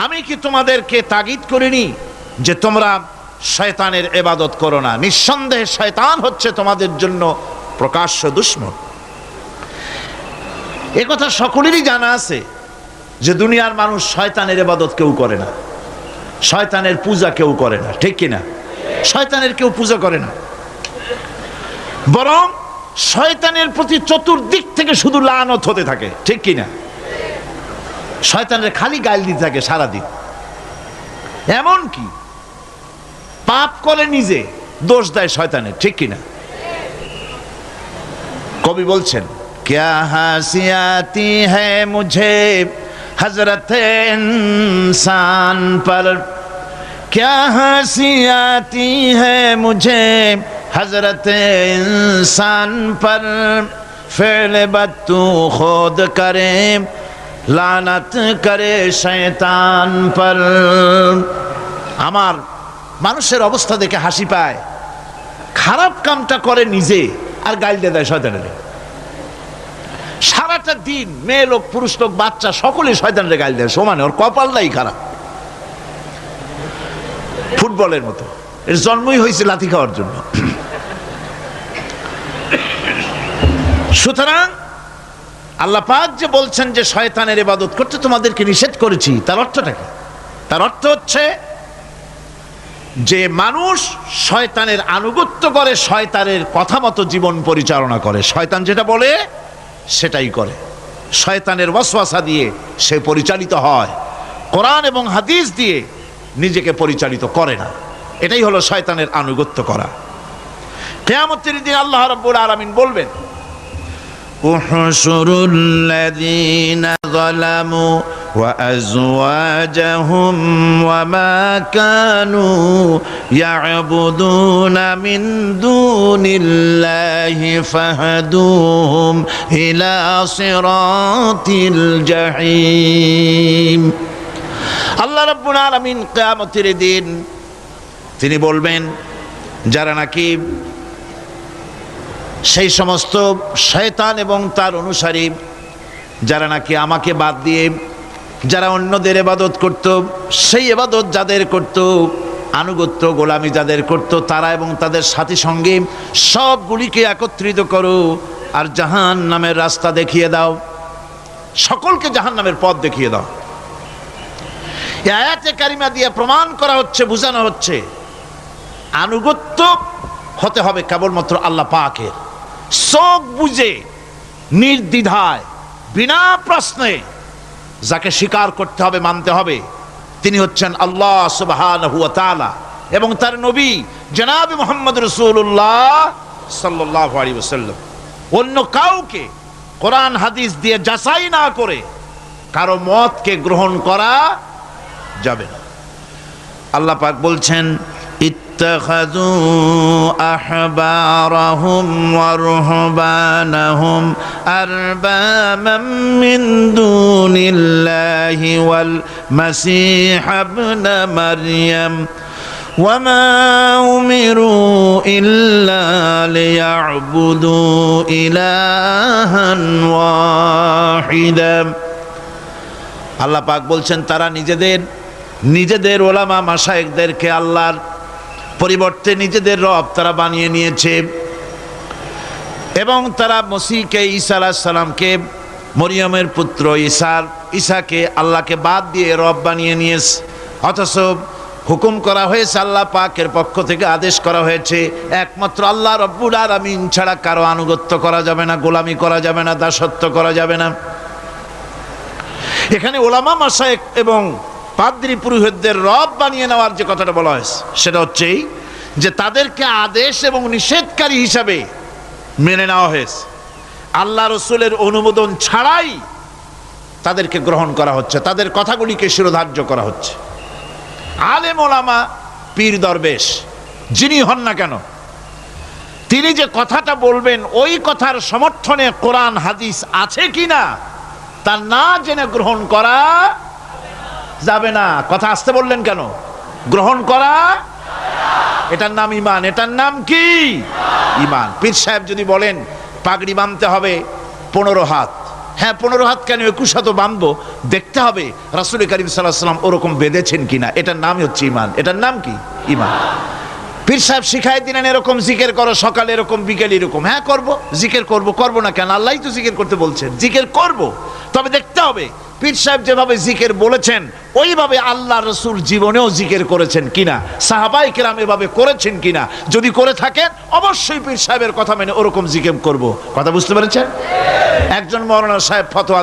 আমি কি তোমাদেরকে তাগিদ করিনি যে তোমরা শয়তানের ইবাদত করো না? নিঃসন্দেহে শয়তান হচ্ছে তোমাদের জন্য প্রকাশ্য দুশমন। এ কথা সকলেরই জানা আছে যে দুনিয়ার মানুষ শয়তানের ইবাদত কেউ করে না, শয়তানের পূজা কেউ করে না, ঠিক কিনা? শয়তানের কেউ পূজা করে না, বরং শয়তানের প্রতি চতুর্দিক থেকে শুধু লানত হতে থাকে, ঠিক কিনা? শয়তানের খালি গাল দিতে থাকে সারাদিন। এমন কি পাপ করে নিজে দোষ দেয় শয়তানের, ঠিক কিনা? কবি বলছেন, क्या हंसी आती है मुझे हजरत इंसान पर, क्या हंसी आती है मुझे हजरत इंसान पर, फेल बद तू खुद करे लानत करे शैतान पर। আমার মানুষের অবস্থা দেখে হাসি পায়, খারাপ কামটা করে নিজে আর গাল দিয়ে দেয় শয়তানের। সারাটা দিন মেয়ে লোক, পুরুষ লোক, বাচ্চা সকলে শয়তানের গাল দেয় সমানে, ওর কপালটাই খারাপ, ফুটবলের মতো। এর জন্মই হয়েছে লাথি খাওয়ার জন্য। সুতরাং আল্লাহ পাক যে বলছেন যে শয়তানের ইবাদত করতে তোমাদেরকে নিষেধ করেছি, তার অর্থটা কি? তার অর্থ হচ্ছে যে মানুষ শয়তানের আনুগত্য করে, শয়তানের কথা মতো জীবন পরিচালনা করে, শয়তান যেটা বলে সেটাই করে, শয়তানের ওয়াসওয়াসা দিয়ে সে পরিচালিত হয়, কোরআন এবং হাদিস দিয়ে নিজেকে পরিচালিত করে না। এটাই হলো শয়তানের আনুগত্য করা। কিয়ামতের দিন আল্লাহ রাব্বুল আলামিন বলবেন, উহশুরুল্লাযীনা যালামু ওয়া আযওয়াজাহুম ওয়া মা কানু ইয়াবুদুনা মিন দুনিল্লাহি ফাহদুহুম ইলা সিরাতিল জাহিম। আল্লাহ রাব্বুল আলামিন কিয়ামতের দিন তিনি বলবেন, যারা নাকি সেই সমস্ত শয়তান এবং তার অনুসারী, যারা নাকি আমাকে বাদ দিয়ে যারা অন্যদের ইবাদত করত, সেই ইবাদত যাদের করত, আনুগত্য গোলামি যাদের করত, তারা এবং তাদের সাথী সঙ্গী সবগুলিকে একত্রিত করো আর জাহান্নামের রাস্তা দেখিয়ে দাও, সকলকে জাহান্নামের পথ দেখিয়ে দাও। এই আয়াতে কারিমা দিয়ে প্রমাণ করা হচ্ছে, বোঝানো হচ্ছে আনুগত্য হতে হবে কেবলমাত্র আল্লাহ পাকের। চোখ বুঝে নির্দ্বিধায় বিনা প্রশ্নে যাকে স্বীকার করতে হবে, মানতে হবে, তিনি হচ্ছেন আল্লাহ সুবহানাহু ওয়া তাআলা এবং তার নবী জনাব মুহাম্মদ রাসূলুল্লাহ সাল্লাল্লাহু আলাইহি ওয়াসাল্লাম। অন্য কাউকে কোরআন হাদিস দিয়ে যাচাই না করে কারো মতকে গ্রহণ করা যাবে না। আল্লাহ পাক বলছেন, ইত্তাখাযু আহবারাহুম ওয়া রুহবানাহুম আরবাবাম মিন দুনিল্লাহি ওয়াল মাসীহ ইবনে মারইয়াম ওয়া মা উমিরু ইল্লা লিয়াবুদু ইলাহান ওয়াহিদা। আল্লাহ পাক বলছেন, তারা নিজেদের ওলামা মাশায়েখদেরকে আল্লাহর পরিবর্তে নিজেদের রব তারা বানিয়ে নিয়েছে এবং তারা মসিহকে, ঈসা আলাইহিস সালামকে, মরিয়মের পুত্র ঈসাকে আল্লাহকে বাদ দিয়ে রব বানিয়ে নিয়েছে। অথচ হুকুম করা হয়েছে, আল্লাহ পাকের পক্ষ থেকে আদেশ করা হয়েছে, একমাত্র আল্লাহ রব্বুল আলামিন ছাড়া কারো আনুগত্য করা যাবে না, গোলামি করা যাবে না, দাসত্ব করা যাবে না। এখানে ওলামা মাশায়েখ এবং পাদ্রী পুরোহিতদের রব বানিয়ে নেওয়ার যে কথাটা বলা হয়েছে, সেটা হচ্ছে যে তাদেরকে আদেশ এবং নিষেধকারী হিসাবে মেনে নেওয়া হয়েছে, আল্লাহ রসুলের অনুমোদন ছাড়াই তাদেরকে গ্রহণ করা হচ্ছে, তাদের কথাগুলিকে শিরোধার্য করা হচ্ছে। আলেম ওলামা, পীর দরবেশ যিনি হন না কেন, তিনি যে কথাটা বলবেন ওই কথার সমর্থনে কোরআন হাদিস আছে কিনা তা না জেনে গ্রহণ করা যাবে না। কথা আসতে বললেন কেন? গ্রহণ করা, এটার নাম ঈমান। এটার নাম কি? ঈমান। পীর সাহেব যদি বলেন পাগড়ি বাঁধতে হবে 15 হাত, হ্যাঁ 15 হাত কেন 21 হাতও বাঁধবো, দেখতে হবে রাসূল করিম সাল্লাল্লাহু আলাইহি ওয়াসাল্লাম ওরকম বেঁধেছেন কিনা। এটার নামই হচ্ছে ঈমান। এটার নাম কি? ঈমান। পীর সাহেব শিখাই দিলেন এরকম জিকির করো, সকালে এরকম, বিকেলে এরকম। হ্যাঁ করব, জিকির করব না কেন? আল্লাহই তো জিকির করতে বলছেন, জিকির করব। তবে দেখতে হবে পীর সাহেব যেভাবে জিকির বলেছেন ওইভাবে আল্লাহ রসুল জীবনেও জিকির করেছেন কিনা, সাহাবায়ে কেরাম এভাবে করেছেন কিনা। যদি করে থাকেন অবশ্যই পীর সাহেবের কথা মেনে ওরকম জিকির করব। কথা বুঝতে পেরেছেন? একজন মাওলানা সাহেব ফতোয়া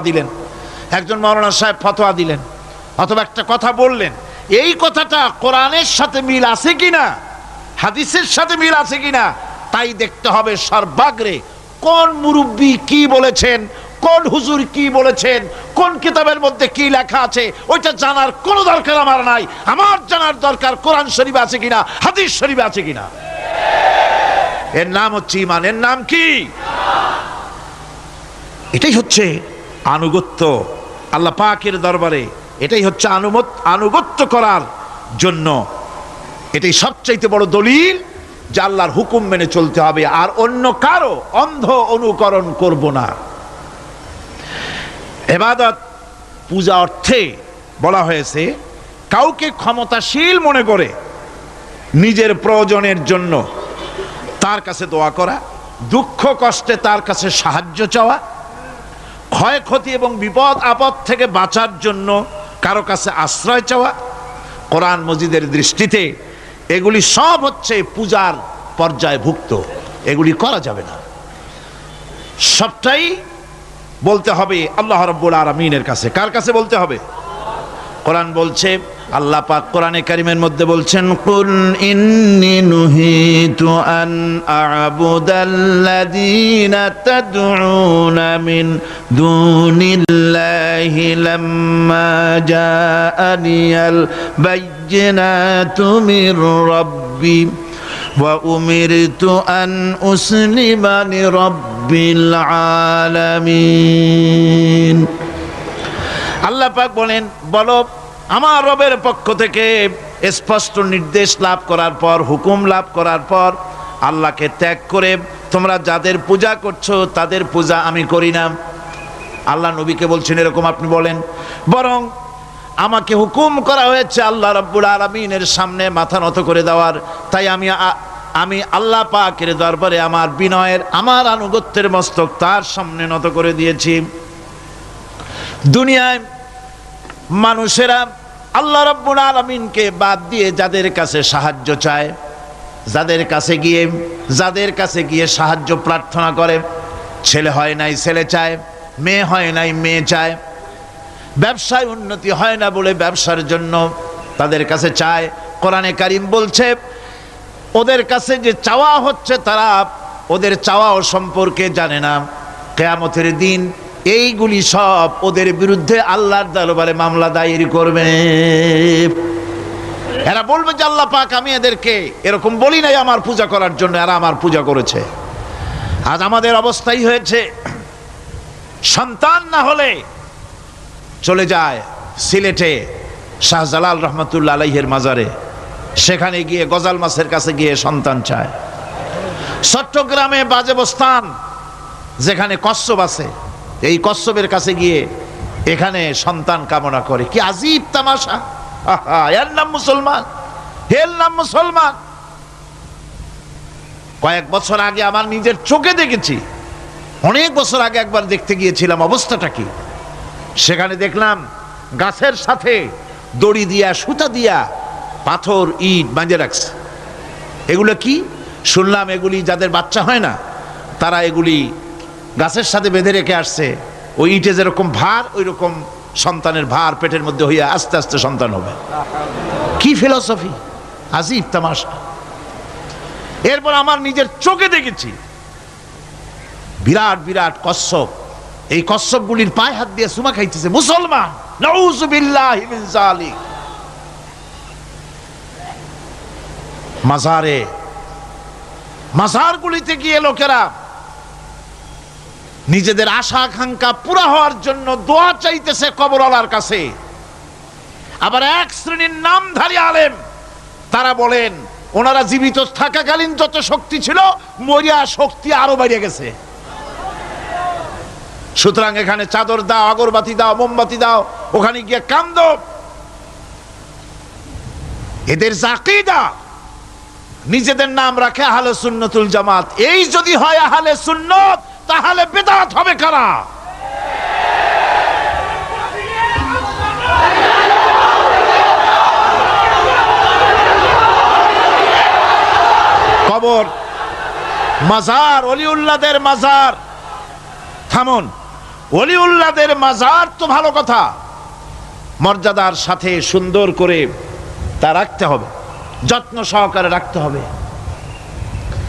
দিলেন, অথবা একটা কথা বললেন, এই কথাটা কোরআনের সাথে মিল আছে কিনা, হাদিসের সাথে মিল আছে কিনা তাই দেখতে হবে। সর্বাগ্রে কোন মুরব্বী কি বলেছেন, কোন হুজুর কি বলেছেন, কোন কিতাবের মধ্যে কি লেখা আছে ওইটা জানার কোনো দরকার আমার নাই। আমার জানার দরকার কোরআন শরীফে আছে কিনা, হাদিস শরীফে আছে কিনা। এর নাম হচ্ছে ঈমান। এর নাম কি? এটাই হচ্ছে আনুগত্য আল্লাহ পাকের দরবারে। এটাই হচ্ছে আনুগত্য করার জন্য এটাই সবচাইতে বড় দলিল যে আল্লাহর হুকুম মেনে চলতে হবে, আর অন্য কারো অন্ধ অনুকরণ করব না। ইবাদত পূজা অর্থে বলা হয়েছে কাউকে ক্ষমতাশীল মনে করে নিজের প্রয়োজনের জন্য তার কাছে দোয়া করা, দুঃখ কষ্টে তার কাছে সাহায্য চাওয়া, ক্ষয়ক্ষতি এবং বিপদ আপদ থেকে বাঁচার জন্য কারো কাছে আশ্রয় চাওয়া। কোরআন মজিদের দৃষ্টিতে এগুলি সব হচ্ছে পূজার পর্যায়ভুক্ত, এগুলি করা যাবে না। সবটাই বলতে হবে আল্লাহ রাব্বুল আলামিনের কাছে। কার কাছে বলতে হবে? কোরআন বলছে, আল্লাহ পাক কোরআনে কারীমের মধ্যে বলছেন, কুল ইন্নী নুহিতু আন আ'বুদাল্লাযীনা তাদউনা মিন দুনিল্লাহি লাম্মা জাআনিয়াল বায়্যিনাতু মির রাব্বি ওয়া উমিরতু আন উসলিমা লিরাব্বিল আলামিন। আল্লাহ পাক বলেন, বলো আমার রবের পক্ষ থেকে স্পষ্ট নির্দেশ লাভ করার পর, হুকুম লাভ করার পর আল্লাহকে ত্যাগ করে তোমরা যাদের পূজা করছো তাদের পূজা আমি করি না। আল্লাহ নবীকে বলছেন এরকম আপনি বলেন, বরং আমাকে হুকুম করা হয়েছে আল্লাহ রাব্বুল আলামিনের সামনে মাথা নত করে দেওয়ার। তাই আমি আল্লাহ পাকের দরবারে আমার বিনয়ের, আমার আনুগত্যের মস্তক তার সামনে নত করে দিয়েছি। দুনিয়ায় মানুষেরা আল্লাহ রাব্বুল আলামিনকে বাদ দিয়ে যাদের কাছে সাহায্য চায়, যাদের কাছে গিয়ে সাহায্য প্রার্থনা করে, ছেলে হয় নাই ছেলে চায়, মেয়ে হয় নাই মেয়ে চায়, ব্যবসায় উন্নতি হয় না বলে ব্যবসার জন্য তাদের কাছে চায়। কোরআনে কারীম বলছে ওদের কাছে যে চাওয়া হচ্ছে তারা ওদের চাওয়াও সম্পর্কে জানে না। কিয়ামতের দিন এইগুলি সব ওদের বিরুদ্ধে আল্লাহর দরবারে মামলা দায়ের করবে। এরা বলবে যে আল্লাহ পাক আমি এদেরকে এরকম বলি নাই আমার পূজা করার জন্য, এরা আমার পূজা করেছে। আজ আমাদের অবস্থাই হয়েছে, সন্তান না হলে চলে যায় সিলেটে শাহজালাল রহমতুল্লাহ আলাইহির মাজারে, সেখানে গিয়ে গজাল মাছের কাছে গিয়ে সন্তান চায়। চট্টগ্রামে বাজেবস্তান যেখানে কচ্ছপ আছে, এই কচ্ছপের কাছে গিয়ে এখানে সন্তান কামনা করে। কি আজীব তামাশা! এর নাম মুসলমান, এর নাম মুসলমান। কয়েক বছর আগে আমার নিজের চোখে দেখেছি, অনেক বছর আগে একবার দেখতে গিয়েছিলাম, অবস্থাটা কি সেখানে দেখলাম গাছের সাথে দড়ি দিয়া, সুতা দিয়া পাথর ইট বাঁধে রাখছে। এগুলো কি শুনলাম, এগুলি যাদের বাচ্চা হয় না তারা এগুলি গাছের সাথে বেঁধে রেখে আসছে। ওই ইটে যেরকম ভার ওই রকম সন্তানের ভার পেটের মধ্যে হইয়া আস্তে আস্তে সন্তান হবে। কি ফিলসফি! আজীব তামাশা। এরপর আমার নিজের চোখে দেখেছি বিরাট বিরাট কচ্ছপ, এই কচ্ছপগুলির পায়ে হাত দিয়ে সুমা খাইতেছে মুসলমান। নাউযু বিল্লাহি মিন যালিক। মাজারগুলিতে গিয়ে লোকেরা নিজেদের আশা আকাঙ্ক্ষা পুরা হওয়ার জন্য দোয়া চাইতেছে কবরওয়ালার কাছে। আবার এক শ্রেণীর নামধারী আলেম তারা বলেন ওনারা জীবিত থাকাকালীন যত শক্তি ছিল মরিয়া শক্তি আরো বেড়ে গেছে। সুতরাং এখানে চাদর দাও, আগরবাতি দাও, মোমবাতি দাও, ওখানে গিয়ে কান্দো। এদের আকীদা, নিজেদের নাম রাখে আহলে সুন্নাতুল জামাত। এই যদি হয় আহলে সুন্নাত, তাহলে বিদআত হবে কারা? কবর, মাজার, ওলিউল্লাহদের মাজার, থামুন। ওলিউল্লাহদের মাজার তো ভালো কথা, মর্যাদার সাথে সুন্দর করে তা রাখতে হবে, যত্ন সহকারে রাখতে হবে,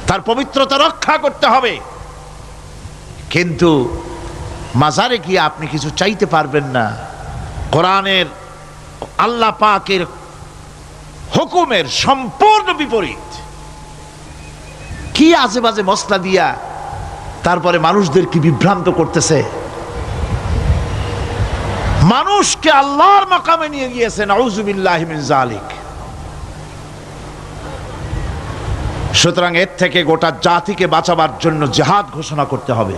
তার পবিত্রতা রক্ষা করতে হবে। কিন্তু মাজারে গিয়ে আপনি কিছু চাইতে পারবেন না। কোরআনের, আল্লাহ পাকের হুকুমের সম্পূর্ণ বিপরীত। কি আজে বাজে মশলা দিয়া তারপরে মানুষদের কি বিভ্রান্ত করতেছে, মানুষকে আল্লাহর মাকামে নিয়ে গিয়েছে। নাউযুবিল্লাহি মিন যালিক। সুতরাং এর থেকে গোটা জাতিকে বাঁচাবার জন্য জিহাদ ঘোষণা করতে হবে।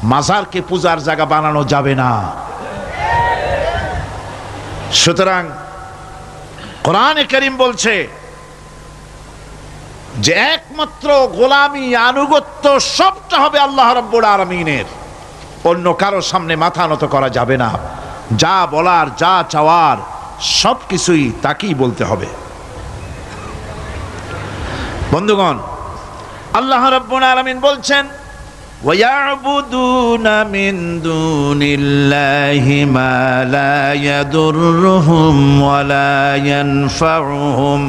মাজারকে পূজার জায়গা বানানো যাবে না। সুতরাং কোরআনে কারীম বলছে যে একমাত্র গোলামি, আনুগত্য সবটা হবে আল্লাহ রাব্বুল আলামিনের। অন্য কারো সামনে মাথা নত করা যাবে না। যা বলার, যা চাওয়ার সব কিছুই তাকেই বলতে হবে। বন্ধুগণ, আল্লাহ রাব্বুল আলামিন বলছেন, وَيَعْبُدُونَ مِن دُونِ اللَّهِ مَا لَا يَضُرُّهُمْ وَلَا يَنفَعُهُمْ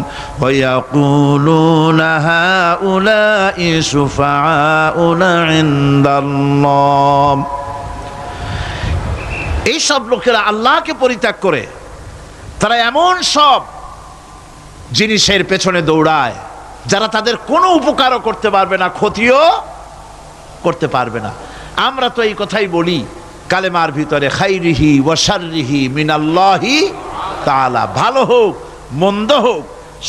وَيَقُولُونَ هَؤُلَاءِ شُفَعَاؤُنَا عِندَ اللَّهِ। এই সব লোকেরা আল্লাহকে পরিত্যাগ করে তারা এমন সব জিনিসের পেছনে দৌড়ায় যারা তাদের কোনো উপকারও করতে পারবে না, ক্ষতিও করতে পারবে না। আমরা তো এই কথাই বলি কালেমার ভিতরে, খাইরিহি ওয়া শাররিহি মিনাল্লাহি তাআলা। ভালো হোক মন্দ হোক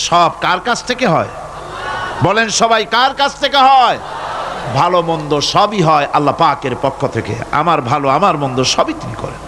সব কার কাছ থেকে হয়? বলেন সবাই, কার কাছ থেকে হয়? ভালো মন্দ সবই হয় আল্লাহ পাকের পক্ষ থেকে। আমার ভালো আমার মন্দ সবই তিনি করেন।